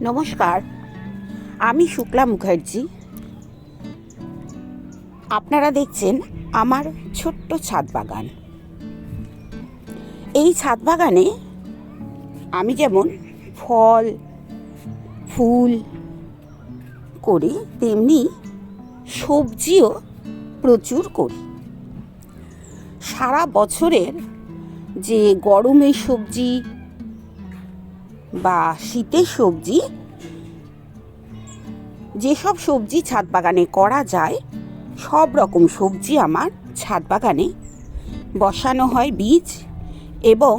নমস্কার, আমি শুক্লা মুখার্জি। আপনারা দেখছেন আমার ছোট্ট ছাদ বাগান। এই ছাদ বাগানে আমি যেমন ফল ফুল করি, তেমনি সবজিও প্রচুর করি। সারা বছরের যে গরমের সবজি বা শীতের সবজি, যেসব সবজি ছাদ বাগানে করা যায়, সব রকম সবজি আমার ছাদ বাগানে বসানো হয় বীজ, এবং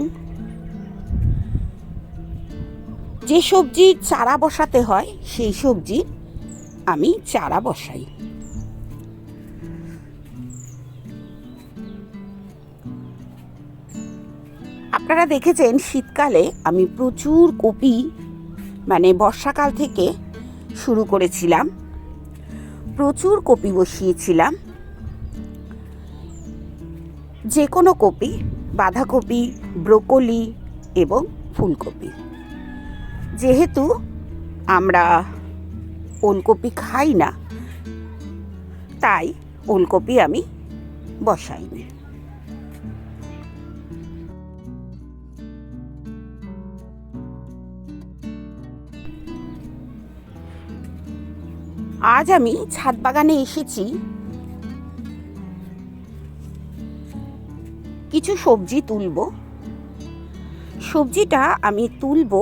যে সবজির চারা বসাতে হয় সেই সবজির আমি চারা বসাই। আপনারা দেখেছেন শীতকালে আমি প্রচুর কপি, বর্ষাকাল থেকে শুরু করেছিলাম, প্রচুর কপি বসিয়েছিলাম। যে কোনো কপি, বাঁধাকপি, ব্রোকলি এবং ফুলকপি। যেহেতু আমরা ওলকপি খাই না, তাই ওলকপি আমি বসাইনি। আজ আমি ছাদ বাগানে এসেছি কিছু সবজি তুলব। সবজিটা আমি তুলব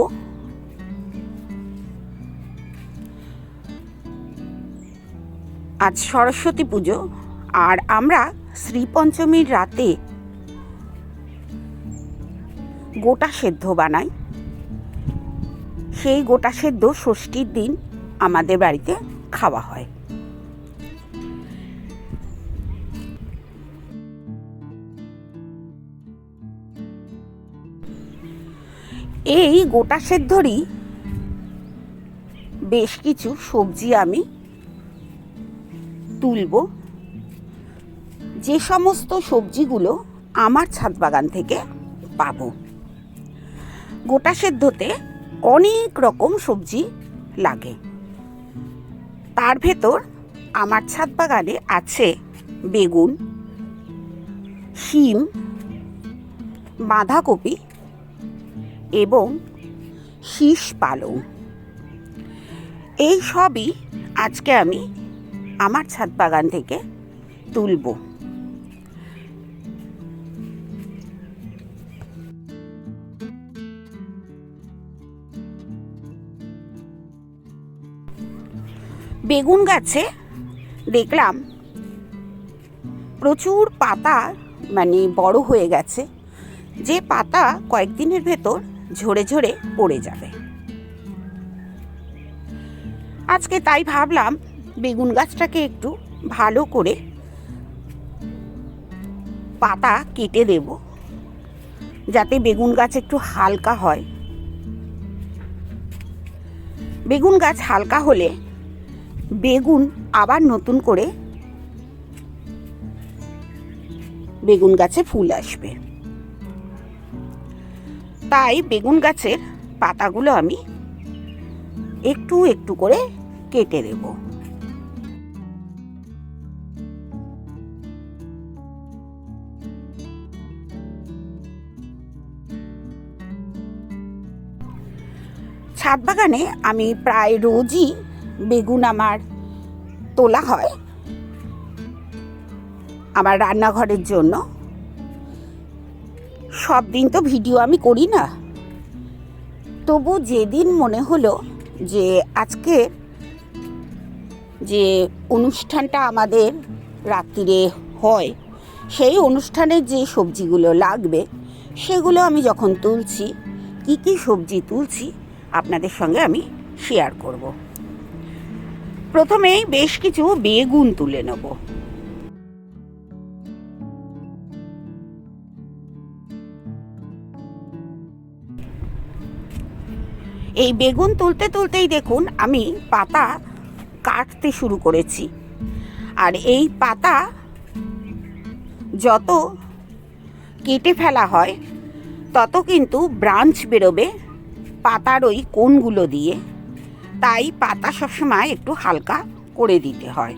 আজ সরস্বতী পুজো, আর আমরা শ্রীপঞ্চমীর রাতে গোটা সেদ্ধ বানাই। সেই গোটা সেদ্ধ ষষ্ঠীর দিন আমাদের বাড়িতে খাওয়া হয়। এই গোটা সেদ্ধরই বেশ কিছু সবজি আমি তুলব, যে সমস্ত সবজিগুলো আমার ছাদ বাগান থেকে পাবো। গোটা সেদ্ধতে অনেক রকম সবজি লাগে, তার ভেতর আমার ছাদ বাগানে আছে বেগুন, শিম, বাঁধাকপি এবং শীষ পালং। এই সবই আজকে আমি আমার ছাদ বাগান থেকে তুলব। বেগুন গাছে দেখলাম প্রচুর পাতা বড় হয়ে গেছে, যে পাতা কয়েকদিনের ভেতর ঝরে ঝরে পড়ে যাবে। আজকে তাই ভাবলাম বেগুন গাছটাকে একটু ভালো করে পাতা কেটে দেব, যাতে বেগুন গাছ একটু হালকা হয়। বেগুন গাছ হালকা হলে বেগুন আবার নতুন করে বেগুন গাছে ফুল আসবে। তাই বেগুন গাছের পাতাগুলো আমি একটু একটু করে কেটে দেব। ছাদ বাগানে আমি প্রায় রোজই বেগুন আমার তোলা হয় আমার রান্নাঘরের জন্য। সব দিন তো ভিডিও আমি করি না, তবু যেদিন মনে হলো যে আজকে যে অনুষ্ঠানটা আমাদের রাত্রিরে হয়, সেই অনুষ্ঠানের যে সবজিগুলো লাগবে সেগুলো আমি যখন তুলছি, কি কি সবজি তুলছি আপনাদের সঙ্গে আমি শেয়ার করব। প্রথমেই বেশ কিছু বেগুন তুলে নেব। এই বেগুন তুলতে তুলতেই দেখুন আমি পাতা কাটতে শুরু করেছি। আর এই পাতা যত কেটে ফেলা হয় তত কিন্তু ব্রাঞ্চ বেরোবে পাতার ওই কোণগুলো দিয়ে, তাই পাতা সবসময় একটু হালকা করে দিতে হয়।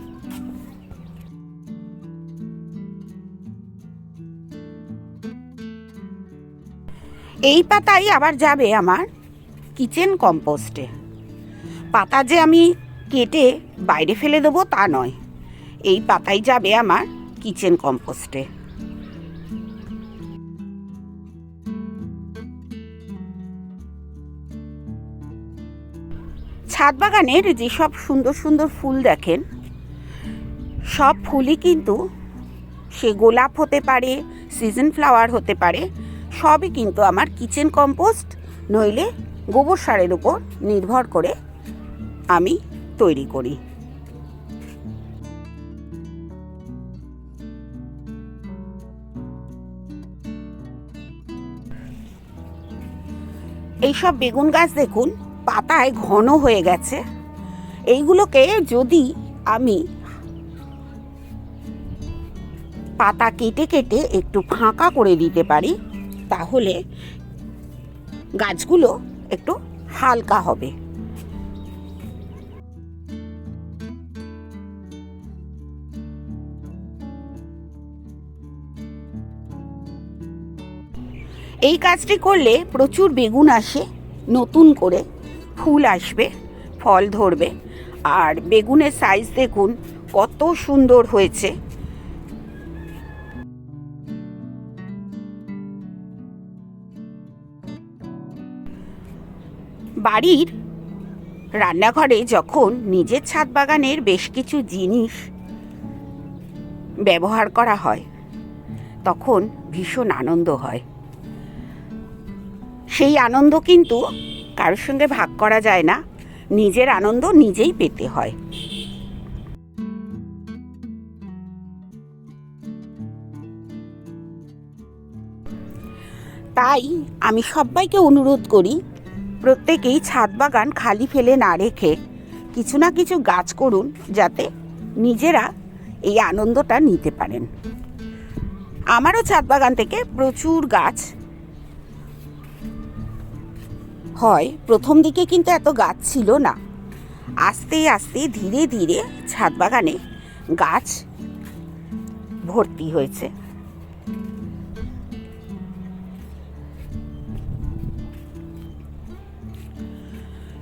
এই পাতাই আবার যাবে আমার কিচেন কম্পোস্টে। পাতা যে আমি কেটে বাইরে ফেলে দেবো তা নয়, এই পাতাই যাবে আমার কিচেন কম্পোস্টে। ছাদ বাগানের যেসব সুন্দর সুন্দর ফুল দেখেন, সব ফুলই কিন্তু সে গোলাপ হতে পারে, সিজন ফ্লাওয়ার হতে পারে, সবই কিন্তু আমার কিচেন কম্পোস্ট নইলে গোবর সারের উপর নির্ভর করে আমি তৈরি করি। এইসব বেগুন গাছ দেখুন পাতায় ঘন হয়ে গেছে। এইগুলোকে যদি আমি পাতা কেটে কেটে একটু ফাঁকা করে দিতে পারি, তাহলে গাছগুলো একটু হালকা হবে। এই কাজটি করলে প্রচুর বেগুন আসে, নতুন করে ফুল আসবে, ফল ধরবে। আর বেগুনের সাইজ দেখুন কত সুন্দর হয়েছে। বাড়ির রান্নাঘরে যখন নিজের ছাদ বাগানের বেশ কিছু জিনিস ব্যবহার করা হয়, তখন ভীষণ আনন্দ হয়। সেই আনন্দ কিন্তু কারোর সঙ্গে ভাগ করা যায় না, নিজের আনন্দ নিজেই পেতে হয়। তাই আমি সবাইকে অনুরোধ করি, প্রত্যেকেই ছাদ বাগান খালি ফেলে না রেখে কিছু না কিছু গাছ করুন, যাতে নিজেরা এই আনন্দটা নিতে পারেন। আমারও ছাদ বাগান থেকে প্রচুর গাছ হয়। প্রথম দিকে কিন্তু এত গাছ ছিল না, আস্তে আস্তে ধীরে ধীরে ছাদ বাগানে গাছ ভর্তি হয়েছে।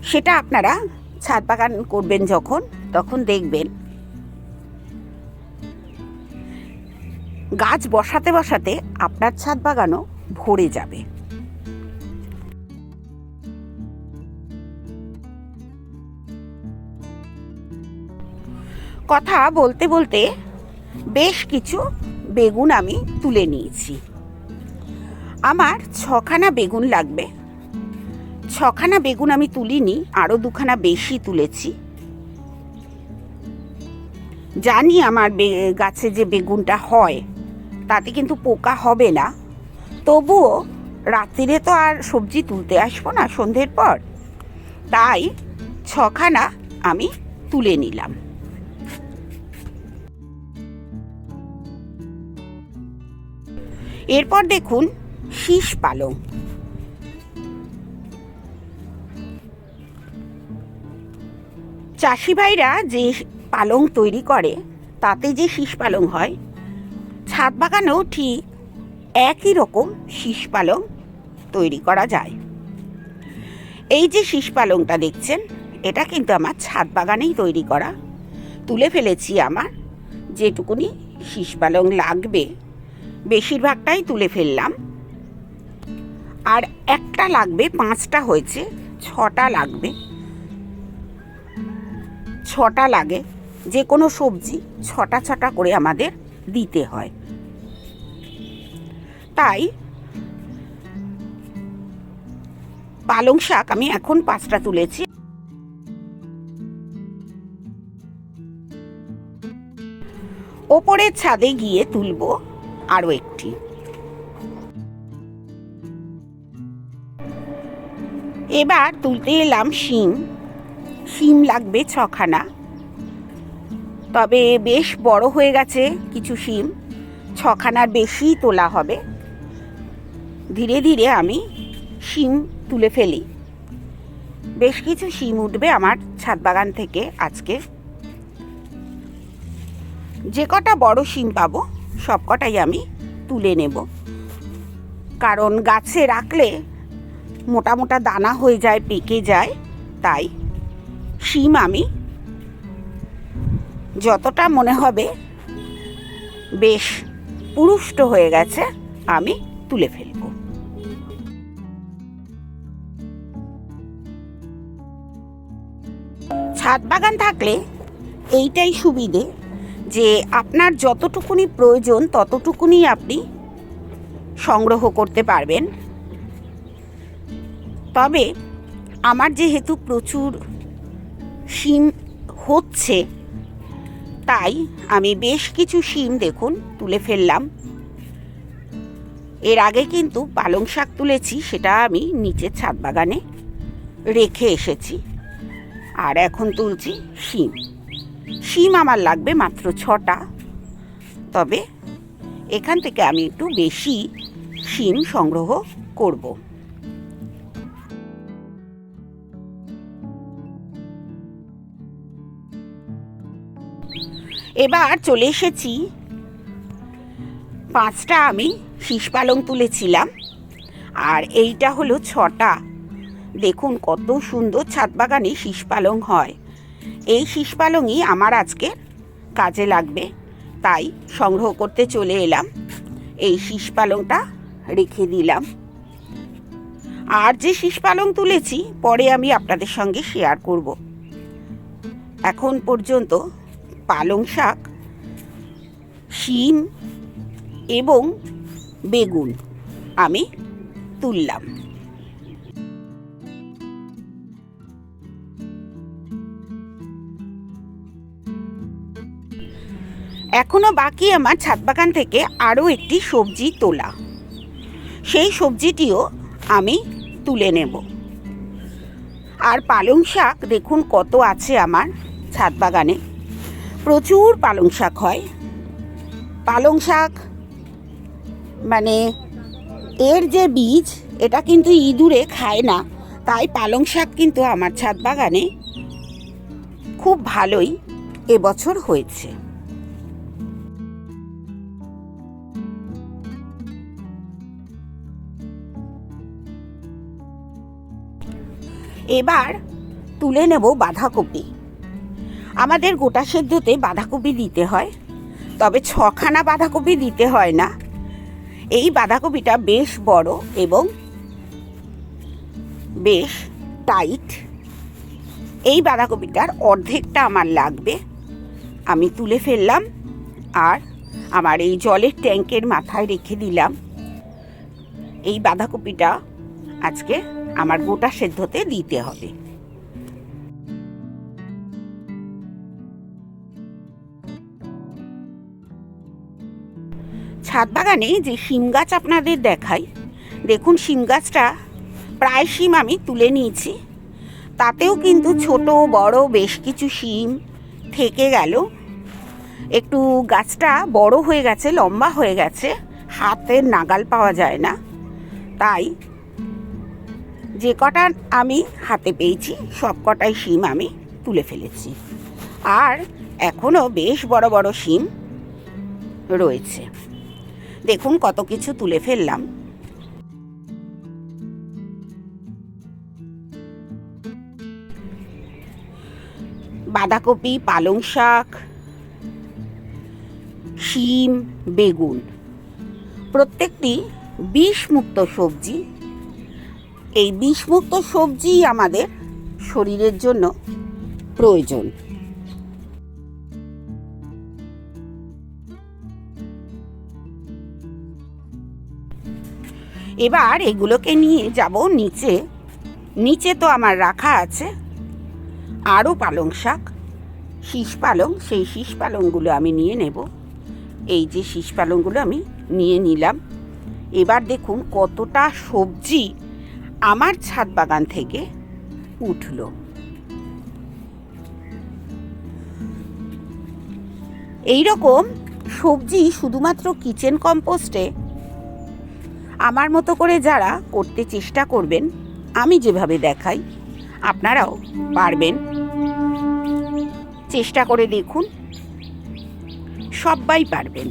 সেটা আপনারা ছাদ বাগান করবেন যখন, তখন দেখবেন গাছ বসাতে বসাতে আপনার ছাদ বাগানও ভরে যাবে। কথা বলতে বলতে বেশ কিছু বেগুন আমি তুলে নিয়েছি। আমার 6খানা বেগুন লাগবে। 6খানা বেগুন আমি তুলিনি, আরও 2খানা বেশি তুলেছি। জানি আমার গাছে যে বেগুনটা হয় তাতে কিন্তু পোকা হবে না, তবুও রাত্রিরে তো আর সবজি তুলতে আসবো না সন্ধ্যের পর, তাই 6খানা আমি তুলে নিলাম। এরপর দেখুন শীষ পালং। চাষি ভাইরা যে পালং তৈরি করে তাতে যে শীষ পালং হয়, ছাদ বাগানেও ঠিক একই রকম শীষ পালং তৈরি করা যায়। এই যে শীষ পালংটা দেখছেন, এটা কিন্তু আমার ছাদ বাগানেই তৈরি করা। তুলে ফেলেছি আমার যেটুকুনি শীষ পালং লাগবে, বেশিরভাগটাই তুলে ফেললাম। আর একটা লাগবে, 5টা হয়েছে, 6টা লাগবে। 6টা লাগে, যে কোনো সবজি 6টা করে আমাদের দিতে হয়। তাই পালং শাক আমি এখন 5টা তুলেছি। ওপরের ছাদে গিয়ে তুলবো আরও একটি। এবার তুলতে এলাম শিম। শিম লাগবে 6খানা, তবে বেশ বড় হয়ে গেছে কিছু শিম, 6খানার বেশি তোলা হবে। ধীরে ধীরে আমি শিম তুলে ফেলি। বেশ কিছু শিম উঠবে আমার ছাদ বাগান থেকে আজকে। যে কটা বড় শিম পাবো সব কটাই আমি তুলে নেব, কারণ গাছে রাখলে মোটা মোটা দানা হয়ে যায়, পেকে যায়। তাই শিম আমি যতটা মনে হবে বেশ পুরুষ্ট হয়ে গেছে আমি তুলে ফেলব। ছাদ বাগান থাকলে এইটাই সুবিধে যে আপনার যতটুকুনি প্রয়োজন ততটুকুনি আপনি সংগ্রহ করতে পারবেন। তবে আমার যেহেতু প্রচুর শিম হচ্ছে তাই আমি বেশ কিছু শিম দেখুন তুলে ফেললাম। এর আগে কিন্তু পালং শাক তুলেছি, সেটা আমি নিচের ছাদ বাগানে রেখে এসেছি। আর এখন তুলছি শিম। শিম আমার লাগবে মাত্র 6টা, তবে এখান থেকে আমি একটু বেশি শিম সংগ্রহ করব। এবার চলে এসেছি, 5টা আমি শীষ পালং তুলেছিলাম আর এইটা হলো 6টা। দেখুন কত সুন্দর ছাদ বাগানে শীষ পালং হয়। এই শীষ পালংই আমার আজকে কাজে লাগবে, তাই সংগ্রহ করতে চলে এলাম। এই শীষ পালংটা রেখে দিলাম। আর যে শীষ পালং তুলেছি পরে আমি আপনাদের সঙ্গে শেয়ার করব। এখন পর্যন্ত পালং শাক, শিম এবং বেগুন আমি তুললাম। এখনো বাকি আমার ছাদ বাগান থেকে আরও একটি সবজি তোলা, সেই সবজিটিও আমি তুলে নেব। আর পালং শাক দেখুন কত আছে আমার ছাদ বাগানে, প্রচুর পালং শাক হয়। পালং শাক মানে এর যে বীজ, এটা কিন্তু ইঁদুরে খায় না, তাই পালং শাক কিন্তু আমার ছাদ বাগানে খুব ভালোই এবছর হয়েছে। এবার তুলে নেব বাঁধাকপি। আমাদের গোটা সেদ্ধতে বাঁধাকপি দিতে হয়, তবে 6খানা বাঁধাকপি দিতে হয় না। এই বাঁধাকপিটা বেশ বড় এবং বেশ টাইট। এই বাঁধাকপিটার অর্ধেকটা আমার লাগবে, আমি তুলে ফেললাম আর আমার এই জলের ট্যাঙ্কের মাথায় রেখে দিলাম। এই বাঁধাকপিটা আজকে আমার গোটা সেদ্ধতে দিতে হবে। ছাদ বাগানে যে শিম গাছ আপনাদের দেখাই, দেখুন শিম গাছটা প্রায় শিম আমি তুলে নিয়েছি। তাতেও কিন্তু ছোট বড় বেশ কিছু শিম থেকে গেল। একটু গাছটা বড় হয়ে গেছে, লম্বা হয়ে গেছে, হাতের নাগাল পাওয়া যায় না। তাই যে কটা আমি হাতে পেয়েছি সব কটাই শিম আমি তুলে ফেলেছি। আর এখনও বেশ বড় বড় শিম রয়েছে। দেখুন কত কিছু তুলে ফেললাম। বাঁধাকপি, পালং শাক, শিম, বেগুন প্রত্যেকটি বিষমুক্ত সবজি। এই বিষমুক্ত সবজি আমাদের শরীরের জন্য প্রয়োজন। এবার এগুলোকে নিয়ে যাব নিচে। নিচে তো আমার রাখা আছে আরও পালং শাক, শীষ পালং। সেই শীষ পালংগুলো আমি নিয়ে নেব। এই যে শীষ পালংগুলো আমি নিয়ে নিলাম। এবার দেখুন কতটা সবজি আমার ছাদ বাগান থেকে উঠল। এই রকম সবজি শুধুমাত্র কিচেন কম্পোস্টে আমার মতো করে যারা করতে চেষ্টা করবেন, আমি যেভাবে দেখাই, আপনারাও পারবেন, চেষ্টা করে দেখুন, সবাই পারবেন।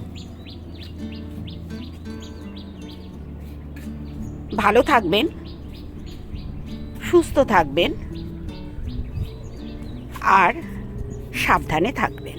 ভালো থাকবেন, সুস্থ থাকবেন আর সাবধানে থাকবেন।